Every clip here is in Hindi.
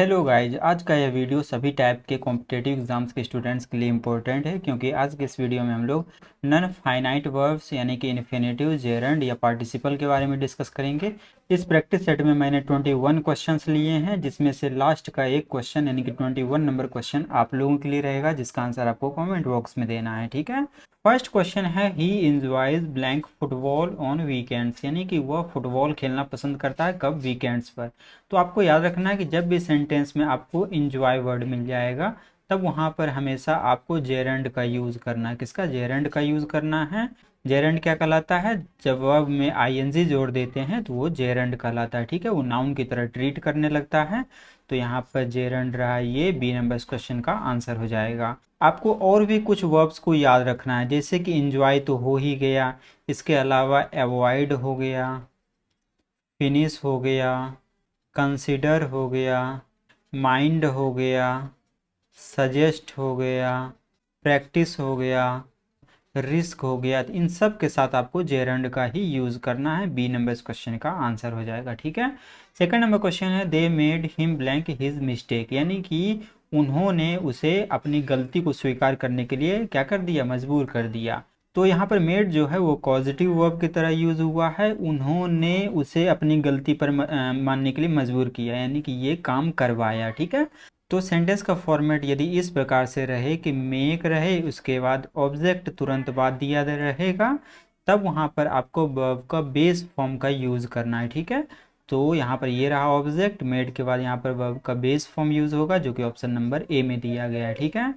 हेलो गाइज, आज का यह वीडियो सभी टाइप के कॉम्पिटेटिव एग्जाम्स के स्टूडेंट्स के लिए इम्पोर्टेंट है क्योंकि आज के इस वीडियो में हम लोग नॉन फाइनाइट वर्ब्स यानी कि इन्फिनेटिव, जेरंड या पार्टिसिपल के बारे में डिस्कस करेंगे। इस प्रैक्टिस सेट में मैंने 21 क्वेश्चंस लिए हैं, जिसमें से लास्ट का एक क्वेश्चन यानी कि 21 नंबर क्वेश्चन आप लोगों के लिए रहेगा, जिसका आंसर आपको कॉमेंट बॉक्स में देना है। ठीक है। फर्स्ट क्वेश्चन है he enjoys blank football on weekends, यानी कि वह फुटबॉल खेलना पसंद करता है कब? वीकेंड्स पर। तो आपको याद रखना है कि जब भी सेंटेंस में आपको इंजॉय वर्ड मिल जाएगा तब वहां पर हमेशा आपको जेरंड का यूज करना है। किसका? जेरंड का यूज करना है। जेरंड क्या कहलाता है? जब वर्ब में आईएनजी जोड़ देते हैं तो वो जेरंड कहलाता है। ठीक है, वो नाउन की तरह ट्रीट करने लगता है। तो यहाँ पर जेरंड रहा, ये बी नंबर इस क्वेश्चन का आंसर हो जाएगा। आपको और भी कुछ वर्ब्स को याद रखना है, जैसे कि इंजॉय तो हो ही गया, इसके अलावा अवॉइड हो गया, फिनिश हो गया, कंसिडर हो गया, माइंड हो गया, सजेस्ट हो गया, प्रैक्टिस हो गया, रिस्क हो गया। तो इन सब के साथ आपको जेरंड का ही यूज करना है। बी नंबर इस क्वेश्चन का आंसर हो जाएगा। ठीक है। सेकंड नंबर क्वेश्चन है they made him blank his mistake, यानी कि उन्होंने उसे अपनी गलती को स्वीकार करने के लिए क्या कर दिया? मजबूर कर दिया। तो यहाँ पर मेड जो है वो पॉजिटिव वर्ब की तरह यूज हुआ है। उन्होंने उसे अपनी गलती पर मानने के लिए मजबूर किया, यानी कि ये काम करवाया। ठीक है। तो सेंटेंस का फॉर्मेट यदि इस प्रकार से रहे कि मेक रहे, उसके बाद ऑब्जेक्ट तुरंत बाद दिया रहेगा, तब वहाँ पर आपको वर्ब का बेस फॉर्म का यूज करना है। ठीक है। तो यहाँ पर ये रहा ऑब्जेक्ट, मेड के बाद यहाँ पर वर्ब का बेस फॉर्म यूज होगा, जो कि ऑप्शन नंबर ए में दिया गया है। ठीक है।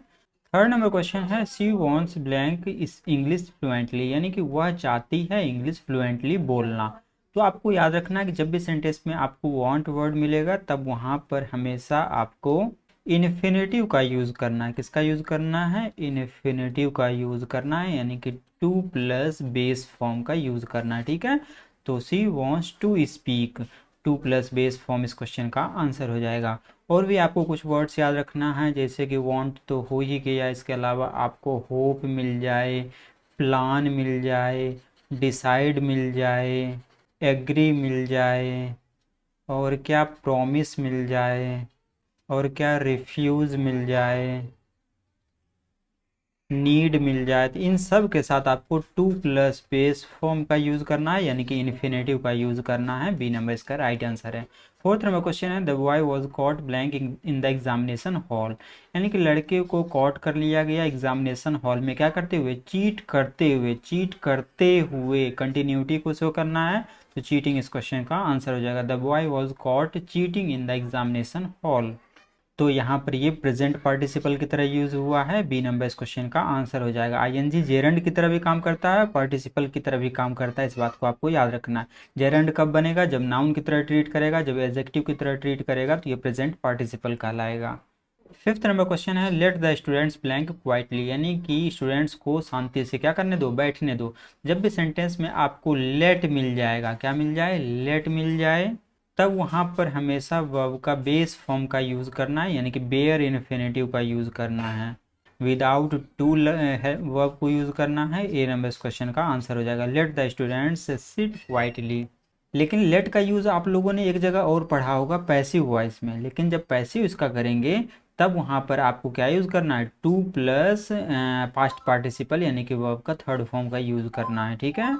थर्ड नंबर क्वेश्चन है सी वॉन्ट्स ब्लैंक इस इंग्लिश फ्लुएंटली, यानी कि वह चाहती है इंग्लिश फ्लुएंटली बोलना। तो आपको याद रखना है कि जब भी सेंटेंस में आपको वांट वर्ड मिलेगा तब वहां पर हमेशा आपको इन्फिनेटिव का यूज करना है। किसका यूज करना है? इन्फिनेटिव का यूज करना है, यानी कि टू प्लस बेस फॉर्म का यूज करना है। ठीक है। तो she wants to speak, to plus base form इस क्वेश्चन का आंसर हो जाएगा। और भी आपको कुछ वर्ड्स याद रखना है, जैसे कि वांट तो हो ही गया, इसके अलावा आपको होप मिल जाए, प्लान मिल जाए, डिसाइड मिल जाए, एग्री मिल जाए, और क्या प्रॉमिस मिल जाए, और क्या रिफ्यूज मिल जाए, नीड मिल जाए। तो इन सब के साथ आपको टू प्लस बेस फॉर्म का यूज करना है, यानी कि इन्फिनेटिव का यूज करना है। बी नंबर इसका राइट आंसर है। फोर्थ नंबर क्वेश्चन है the boy was caught blank in the examination hall, यानी कि लड़के को कॉट कर लिया गया एग्जामिनेशन हॉल में, क्या करते हुए? चीट करते हुए। चीट करते हुए कंटिन्यूटी को शो करना है, तो चीटिंग इस क्वेश्चन का आंसर हो जाएगा। The boy was caught cheating in the examination hall. तो यहाँ पर ये प्रेजेंट पार्टिसिपल की तरह यूज हुआ है। बी नंबर इस क्वेश्चन का आंसर हो जाएगा। आईएनजी जेरंड की तरह भी काम करता है, पार्टिसिपल की तरह भी काम करता है, इस बात को आपको याद रखना है। जेरंड कब बनेगा? जब नाउन की तरह ट्रीट करेगा, जब एडजेक्टिव की तरह ट्रीट करेगा तो ये प्रेजेंट पार्टिसिपल कहलाएगा। फिफ्थ नंबर क्वेश्चन है let the students blank quietly, यानी कि स्टूडेंट्स को शांति से क्या करने दो? बैठने दो। जब भी सेंटेंस में आपको लेट मिल जाएगा, क्या मिल जाए? लेट मिल जाए, तब वहां पर हमेशा वर्ब का बेस फॉर्म का यूज करना है, यानी कि बेयर इन्फिनेटिव का यूज करना है। विदाउट टू वर्ब को यूज करना है। ए नंबर इस क्वेश्चन का आंसर हो जाएगा। Let the students sit quietly. लेकिन लेट का यूज आप लोगों ने एक जगह और पढ़ा होगा पैसिव वॉइस में, लेकिन जब पैसिव इसका करेंगे तब वहां पर आपको क्या यूज करना है? टू प्लस पास्ट पार्टिसिपल, यानी कि वर्ब का थर्ड फॉर्म का यूज करना है। ठीक है।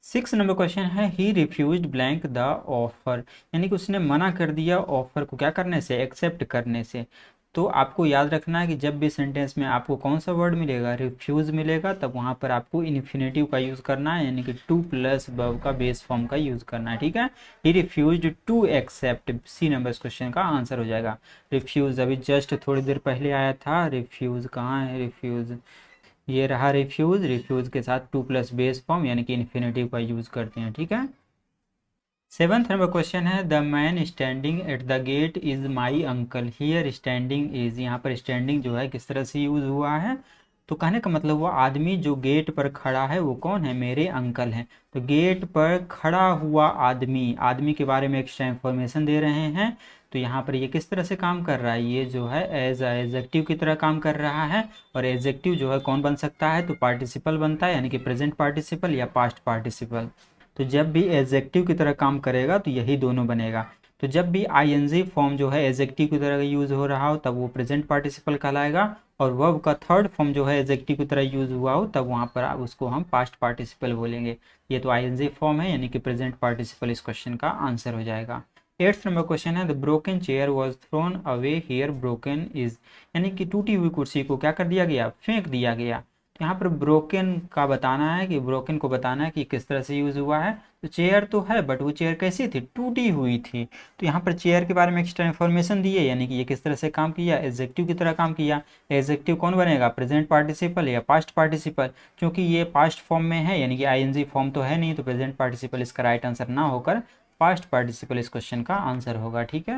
सिक्स नंबर क्वेश्चन है he refused blank the offer, यानी कि उसने मना कर दिया ऑफर को क्या करने से? एक्सेप्ट करने से। तो आपको याद रखना है कि जब भी सेंटेंस में आपको कौन सा वर्ड मिलेगा? रिफ्यूज मिलेगा, तब वहां पर आपको इन्फिनेटिव का यूज करना है, यानी कि टू प्लस वर्ब का बेस फॉर्म का यूज करना है। ठीक है। He refused to accept, C number इस क्वेश्चन का आंसर हो जाएगा। रिफ्यूज अभी जस्ट थोड़ी देर पहले आया था, रिफ्यूज कहाँ है? रिफ्यूज ये रहा रिफ्यूज। रिफ्यूज के साथ टू प्लस बेस फॉर्म यानी कि इन्फिनेटिव का यूज करते हैं। ठीक है। सेवंथ नंबर क्वेश्चन है the man standing at the gate is my uncle, here standing is, यहाँ पर स्टैंडिंग जो है किस तरह से यूज हुआ है? तो कहने का मतलब वो आदमी जो गेट पर खड़ा है वो कौन है? मेरे अंकल हैं। तो गेट पर खड़ा हुआ आदमी, आदमी के बारे में एक्स्ट्रा इंफॉर्मेशन दे रहे हैं। तो यहाँ पर ये किस तरह से काम कर रहा है? ये जो है एज एडजेक्टिव की तरह काम कर रहा है। और एडजेक्टिव जो है कौन बन सकता है? तो पार्टिसिपल बनता है, यानी कि प्रेजेंट पार्टिसिपल या पास्ट पार्टिसिपल। तो जब भी एडजेक्टिव की तरह काम करेगा तो यही दोनों बनेगा। तो जब भी आईएनजी फॉर्म जो है एडजेक्टिव की तरह यूज हो रहा हो तब वो प्रेजेंट पार्टिसिपल कहलाएगा, और वर्ब का थर्ड फॉर्म जो है एडजेक्टिव की तरह यूज हुआ हो तब वहाँ पर उसको हम पास्ट पार्टिसिपल बोलेंगे। ये तो आईएनजी फॉर्म है यानी कि प्रेजेंट पार्टिसिपल इस क्वेश्चन का आंसर हो जाएगा। 8th नंबर क्वेश्चन है the broken chair was thrown away here broken is, यानी कि टूटी हुई कुर्सी को क्या कर दिया गया, फेंक दिया गया। तो यहाँ पर ब्रोकन का बताना है कि ब्रोकन को बताना है कि किस तरह से यूज हुआ है। तो चेयर तो है बट वो चेयर कैसी थी, टूटी हुई थी। तो यहाँ पर चेयर के बारे में एक्स्ट्रा इन्फॉर्मेशन दी है, यानी कि ये किस तरह से काम किया, एडजेक्टिव की तरह काम किया। एडजेक्टिव कौन बनेगा, प्रेजेंट पार्टिसिपल या पास्ट पार्टिसिपल, क्योंकि ये पास्ट फॉर्म में है यानी कि आईएनजी फॉर्म तो है नहीं, तो प्रेजेंट पार्टिसिपल इसका राइट आंसर ना होकर पास्ट पार्टिसिपल इस क्वेश्चन का आंसर होगा। ठीक है।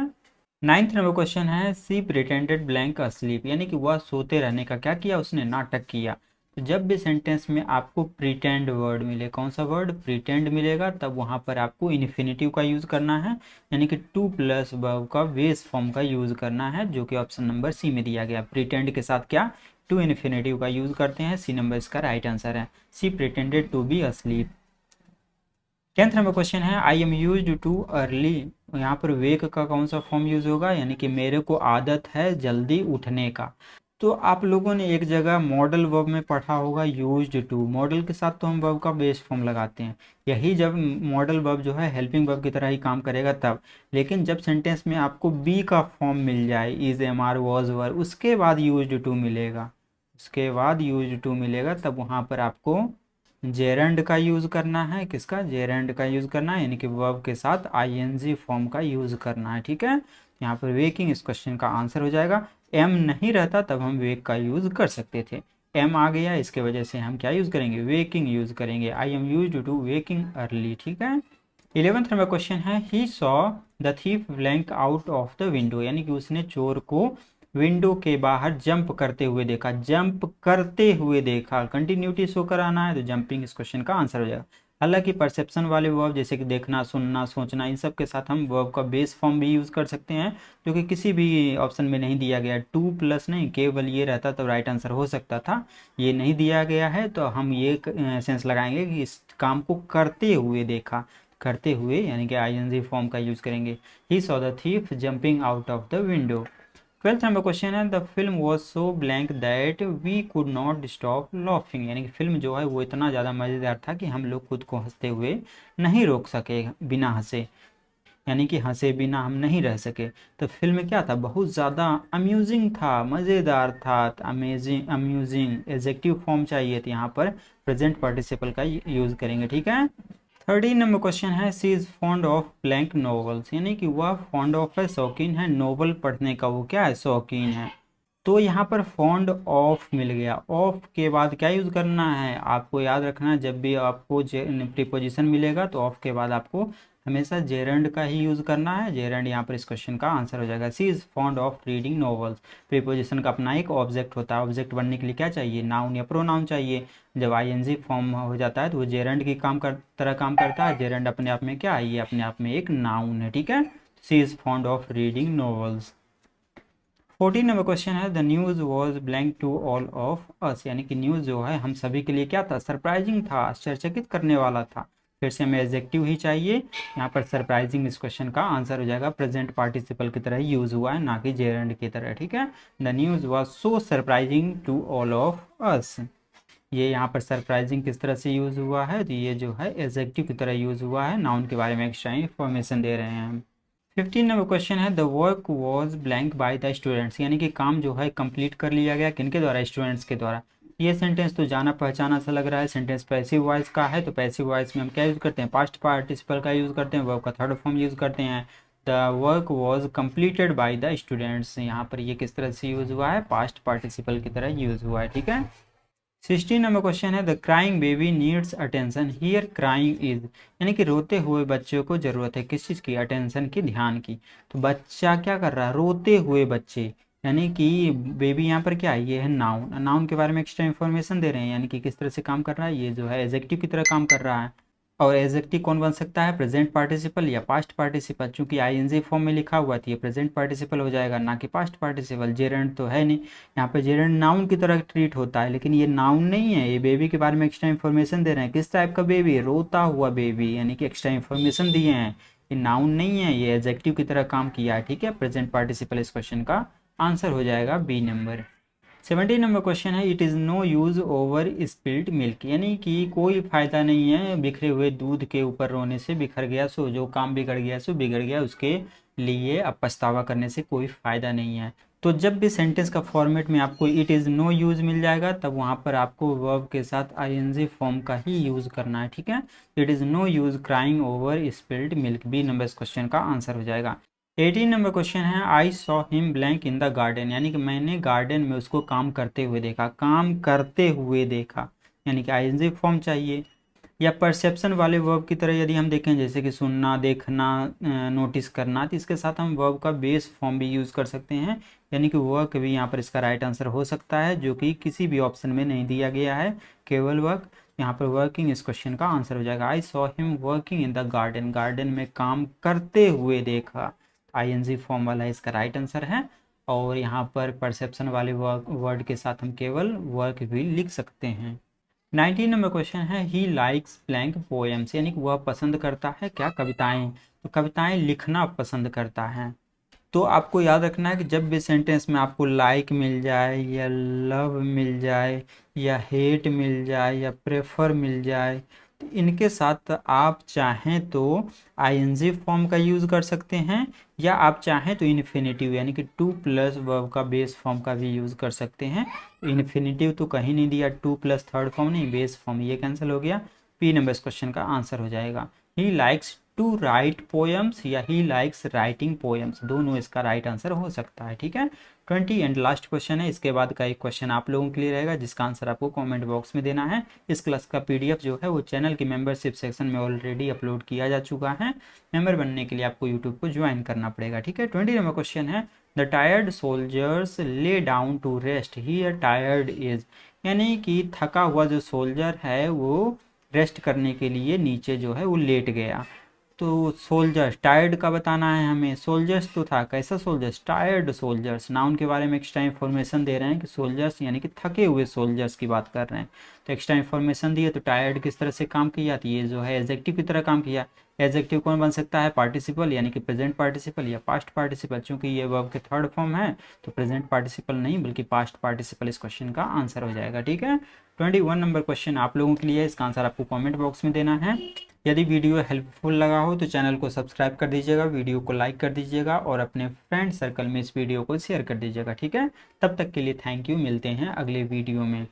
9th नंबर क्वेश्चन है सी प्रिटेंडेड ब्लैंक अस्लीप, यानी कि वह सोते रहने का क्या किया, उसने नाटक किया। तो जब भी सेंटेंस में आपको प्रिटेंड वर्ड मिले, कौन सा वर्ड, प्रिटेंड मिलेगा, तब वहां पर आपको इन्फिनेटिव का यूज करना है, यानी कि टू प्लस वर्ब का बेस फॉर्म का यूज करना है, जो कि ऑप्शन नंबर सी में दिया गया। प्रिटेंड के साथ क्या, टू इन्फिनेटिव का यूज करते हैं। सी नंबर इसका राइट आंसर है, she pretended to be asleep. 10th number question है I am use to early, यहाँ पर वेक का कौन सा फॉर्म यूज होगा, यानी कि मेरे को आदत है जल्दी उठने का। तो आप लोगों ने एक जगह मॉडल वर्ब में पढ़ा होगा यूज्ड टू, मॉडल के साथ तो हम वर्ब का बेस फॉर्म लगाते हैं, यही जब मॉडल वर्ब जो है हेल्पिंग वर्ब की तरह ही काम करेगा तब। लेकिन जब सेंटेंस में आपको बी का फॉर्म मिल जाए, is am are was were, उसके बाद यूज्ड टू मिलेगा, उसके बाद यूज्ड टू मिलेगा, तब वहाँ पर आपको जेरंड का यूज करना है। किसका, जेरंड का यूज करना है, यानी कि वर्ब के साथ आईएनजी फॉर्म का यूज करना है। ठीक है, यहाँ पर वेकिंग इस क्वेश्चन का आंसर हो जाएगा। एम नहीं रहता तब हम वेक का यूज कर सकते थे, एम आ गया इसके वजह से हम क्या यूज करेंगे, वेकिंग यूज करेंगे। I am use to waking early. ठीक है। 11th नंबर क्वेश्चन है he saw the thief blank out of the window, यानी कि उसने चोर को विंडो के बाहर जंप करते हुए देखा, जंप करते हुए देखा, कंटिन्यूटी शो कराना है तो जंपिंग इस क्वेश्चन का आंसर हो जाएगा। हालांकि परसेप्शन वाले वर्ब जैसे कि देखना, सुनना, सोचना, इन सब के साथ हम वर्ब का बेस फॉर्म भी यूज कर सकते हैं, जो कि किसी भी ऑप्शन में नहीं दिया गया। टू प्लस नहीं, केवल ये रहता तो राइट आंसर हो सकता था, ये नहीं दिया गया है, तो हम ये सेंस लगाएंगे कि इस काम को करते हुए देखा, करते हुए यानी कि आईएनजी फॉर्म का यूज करेंगे। He saw the thief jumping out of the window. 12th number question है the film was so blank that we could not stop laughing, यानी कि फिल्म जो है वो इतना ज़्यादा मज़ेदार था कि हम लोग खुद को हंसते हुए नहीं रोक सके, बिना हंसे, यानी कि हंसे बिना हम नहीं रह सके। तो फिल्म क्या था, बहुत ज़्यादा अम्यूजिंग था, मज़ेदार था। अमेजिंग, अम्यूजिंग एडजेक्टिव फॉर्म चाहिए, तो यहाँ पर प्रेजेंट पार्टिसिपल का यूज़ करेंगे। ठीक है। 13 नंबर क्वेश्चन है she is fond of blank novels, यानी कि वह फॉन्ड ऑफ है, शौकीन है, नोवेल पढ़ने का वो क्या है, शौकीन है। तो यहाँ पर फॉन्ड ऑफ मिल गया, ऑफ के बाद क्या यूज करना है, आपको याद रखना है, जब भी आपको प्रीपोजिशन मिलेगा तो ऑफ के बाद आपको हमेशा जेरंड का ही यूज करना है। जेरंड यहाँ पर इस क्वेश्चन का आंसर हो जाएगा। She is fond of reading novels, preposition का अपना एक ऑब्जेक्ट होता है, ऑब्जेक्ट बनने के लिए क्या चाहिए, नाउन या प्रोनाउन चाहिए। जब आईएनजी फॉर्म हो जाता है तो वो जेरंड की तरह काम करता है। जेरंड अपने आप में क्या है, ये अपने आप में एक नाउन है। ठीक है। She is fond of reading novels. 14 number question है the news was blank to all of us, यानी कि न्यूज जो है हम सभी के लिए क्या था, सरप्राइजिंग था, आश्चर्यचकित करने वाला था। फिर से हमें एडजेक्टिव ही चाहिए, यहाँ पर सरप्राइजिंग इस क्वेश्चन का आंसर हो जाएगा। प्रेजेंट पार्टिसिपल की तरह यूज हुआ है, ना कि जेरंड की तरह। ठीक है। The news was so surprising to all of us, ये यहाँ पर सरप्राइजिंग किस तरह से यूज हुआ है, तो ये जो है एडजेक्टिव की तरह यूज हुआ है, नाउन के बारे में एक्स्ट्रा इन्फॉर्मेशन दे रहे हैं हम। 15 नंबर क्वेश्चन है the work was blank by the students, यानी कि काम जो है कंप्लीट कर लिया गया किनके द्वारा, स्टूडेंट्स के द्वारा। ये सेंटेंस तो जाना पहचाना सा लग रहा है, सेंटेंस पैसिव वॉइस का है, तो पैसिव वॉइस में हम क्या यूज करते हैं, पास्ट पार्टिसिपल का यूज करते हैं, वर्ब का थर्ड फॉर्म यूज करते हैं। The work was completed by the students, यहाँ पर ये किस तरह से यूज हुआ है, पास्ट पार्टिसिपल की तरह यूज हुआ है। ठीक है। 16 नंबर क्वेश्चन है the crying baby needs attention here crying is, यानी कि रोते हुए बच्चे को जरूरत है किस चीज़ की, अटेंशन की, ध्यान की। तो बच्चा क्या कर रहा है, रोते हुए बच्चे, यानी कि बेबी यहाँ पर क्या है, ये है नाउन, नाउन के बारे में एक्स्ट्रा इन्फॉर्मेशन दे रहे हैं, यानी कि किस तरह से काम कर रहा है, ये जो है एडजेक्टिव की तरह काम कर रहा है। और एडजेक्टिव कौन बन सकता है, प्रेजेंट पार्टिसिपल या पास्ट पार्टिसिपल, चूंकि आईएनजी फॉर्म में लिखा हुआ था, ये प्रेजेंट पार्टिसिपल हो जाएगा, ना कि पास्ट पार्टिसिपल। जेरंड तो है नहीं, यहाँ पे जेरंड नाउन की तरह ट्रीट होता है, लेकिन ये नाउन नहीं है, ये बेबी के बारे में एक्स्ट्रा इन्फॉर्मेशन दे रहे हैं। किस टाइप का बेबी, रोता हुआ बेबी, यानी कि एक्स्ट्रा इन्फॉर्मेशन दिए हैं। ये नाउन नहीं है, ये एडजेक्टिव की तरह काम किया है, ठीक है। प्रेजेंट पार्टिसिपल इस क्वेश्चन का आंसर हो जाएगा बी नंबर। 17 नंबर क्वेश्चन है, it is no use over spilled milk, यानी कि कोई फ़ायदा नहीं है बिखरे हुए दूध के ऊपर रोने से, बिखर गया सो जो काम बिगड़ गया सो बिगड़ गया, उसके लिए अब पछतावा करने से कोई फ़ायदा नहीं है। तो जब भी सेंटेंस का फॉर्मेट में आपको इट इज़ नो यूज़ मिल जाएगा, तब वहाँ पर आपको वर्ब के साथ आईएनजी फॉर्म का ही यूज़ करना है, ठीक है। It is no use crying over spilled milk, B number इस क्वेश्चन का आंसर हो जाएगा। 18 नंबर क्वेश्चन है, I saw him blank in the garden, यानी कि मैंने गार्डन में उसको काम करते हुए देखा, काम करते हुए देखा, यानी कि आईएनजी फॉर्म चाहिए। या परसेप्शन वाले वर्ब की तरह यदि हम देखें, जैसे कि सुनना, देखना, नोटिस करना, तो इसके साथ हम वर्ब का बेस फॉर्म भी यूज़ कर सकते हैं, यानी कि वर्क भी यहाँ पर इसका राइट आंसर हो सकता है, जो कि किसी भी ऑप्शन में नहीं दिया गया है, केवल वर्क। यहाँ पर वर्किंग इस क्वेश्चन का आंसर हो जाएगा। आई saw him working in the garden, garden में काम करते हुए देखा, आईएनजी फॉर्म वाला इसका राइट आंसर है। और यहाँ पर परसेप्शन वाले वर्ड के साथ हम केवल वर्क भी लिख सकते हैं। 19 नंबर क्वेश्चन है, ही लाइक्स ब्लैंक पोएम्स, यानी कि वह पसंद करता है क्या, कविताएं, तो कविताएं लिखना पसंद करता है। तो आपको याद रखना है कि जब भी सेंटेंस में आपको लाइक मिल जाए या लव मिल जाए या हेट मिल जाए या प्रेफर मिल जाए, तो इनके साथ आप चाहें तो आईएनजी फॉर्म का यूज़ कर सकते हैं, या आप चाहें तो इन्फिनेटिव यानी कि टू प्लस वर्ब का बेस फॉर्म का भी यूज़ कर सकते हैं। इन्फिनेटिव तो कहीं नहीं दिया, टू प्लस थर्ड फॉर्म नहीं, बेस फॉर्म, ये कैंसिल हो गया। पी नंबर इस क्वेश्चन का आंसर हो जाएगा। He likes to write poems या ही लाइक्स राइटिंग पोएम्स, दोनों इसका राइट आंसर हो सकता है, ठीक है। 20 एंड लास्ट क्वेश्चन है, इसके बाद का एक क्वेश्चन आप लोगों के लिए रहेगा, जिसका आंसर आपको कमेंट बॉक्स में देना है। इस क्लास का पीडीएफ जो है वो चैनल की मेंबरशिप सेक्शन में ऑलरेडी अपलोड किया जा चुका है। मेंबर बनने के लिए आपको यूट्यूब को ज्वाइन करना पड़ेगा, ठीक है। 20 नंबर क्वेश्चन है, the tired soldiers lay down to rest, here tired is, यानी कि थका हुआ जो सोल्जर है वो रेस्ट करने के लिए नीचे जो है वो लेट गया। तो सोल्जर्स, टायर्ड का बताना है हमें, सोल्जर्स तो था, कैसा सोल्जर्स, टायर्ड सोल्जर्स, नाउन के बारे में एक्स्ट्रा इन्फॉर्मेशन दे रहे हैं कि सोल्जर्स यानी कि थके हुए सोल्जर्स की बात कर रहे हैं, तो एक्स्ट्रा इन्फॉर्मेशन दिए। तो टायर्ड किस तरह से काम किया, तो ये जो है एडजेक्टिव की तरह काम किया। एडजेक्टिव कौन बन सकता है, पार्टिसिपल यानी कि प्रेजेंट पार्टिसिपल या पास्ट पार्टिसिपल, चूंकि ये वर्ब के थर्ड फॉर्म है तो प्रेजेंट पार्टिसिपल नहीं बल्कि पास्ट पार्टिसिपल इस क्वेश्चन का आंसर हो जाएगा, ठीक है। 21 नंबर क्वेश्चन आप लोगों के लिए, इसका आंसर आपको कमेंट बॉक्स में देना है। यदि वीडियो हेल्पफुल लगा हो तो चैनल को सब्सक्राइब कर दीजिएगा, वीडियो को लाइक कर दीजिएगा और अपने फ्रेंड सर्कल में इस वीडियो को शेयर कर दीजिएगा, ठीक है। तब तक के लिए थैंक यू, मिलते हैं अगले वीडियो में।